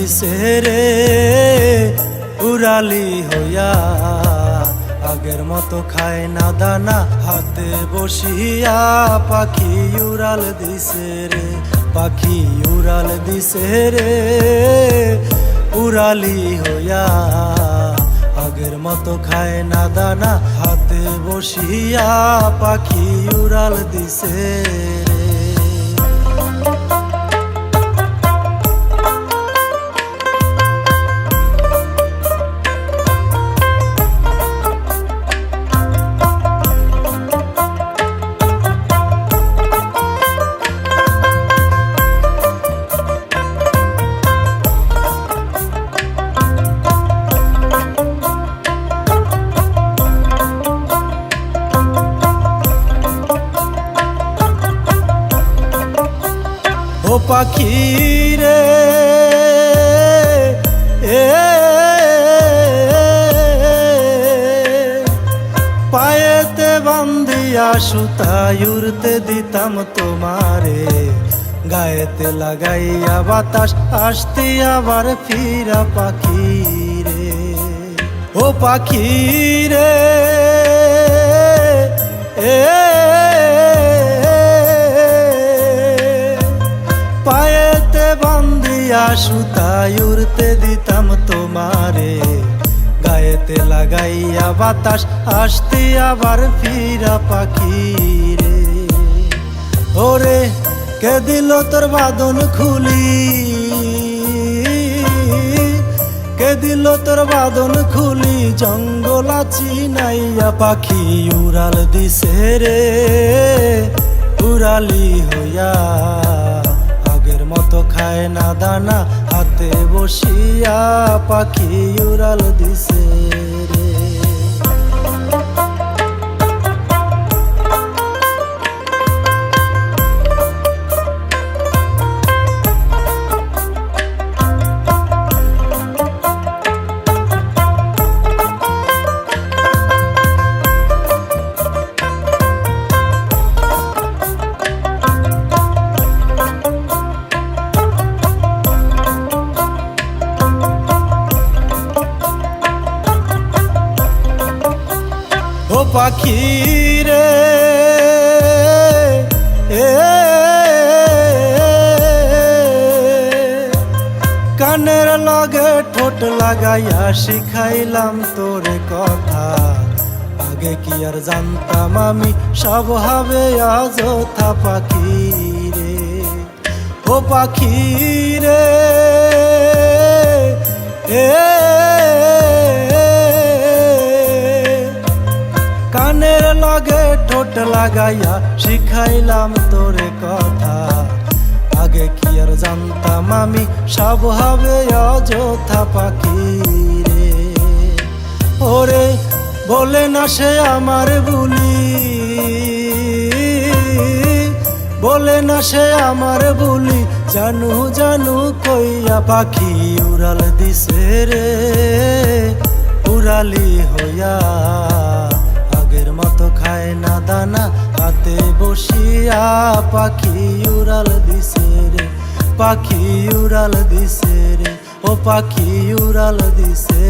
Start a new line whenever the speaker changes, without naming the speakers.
দিছে রে উড়ালি হইয়া। আগের মতো খায় না দানা হাতে বসিয়া, পাখি উড়াল দিছে রে, পাখি উড়াল দিছে রে উড়ালি হইয়া। আগের মতো খায় না দানা হাতে বসিয়া, পাখি উড়াল দিছে রে। ও পাখি রে পায়েতে বান্ধিয়া সুতায় উড়তে দিতাম তোমারে, গায়েতে লাগাইয়া বাতাস আসতে আবার ফিরা পাখি রে। ও পাখি রে পায়েতে বান্ধিয়া সুতায় উড়তে দিতাম তোমারে, গায়েতে লাগাইয়া বাতাস আসতে আবার ফিরা পাখি রে। ওরে কে দিল তোর বাঁধন খুলি, কে দিল তোর বাঁধন খুলি, জঙ্গল আছি নাইয়া। পাখি উড়াল দিছে রে উড়ালি হইয়া। আগের মতো খায় না দানা হাতে বসিয়া, পাখি উড়াল দিছে রে। ও পাখি রে কানের লগে ঠোঁট লাগাইয়া শিখাইলাম তোরে কথা। আগে কি আর জানতাম আমি সব হবে অযথা পাখি রে। ও পাখি রে কানের লগে ঠোঁট লাগাইয়া শিখাইলাম তোরে কথা। আগে কি আর জানতাম আমি সব হবে অযথা পাখি রে। ওরে বলে না সে আমার বুলি, বলে না সে আমার বুলি, জানু জানু কইয়া। পাখি উড়াল দিছে রে উড়ালি হইয়া। আগের মতো খায় না দানা হাতে বসিয়া, পাখি উড়াল দিছে রে, পাখি উড়াল দিছে রে। ও পাখি উড়াল দিছে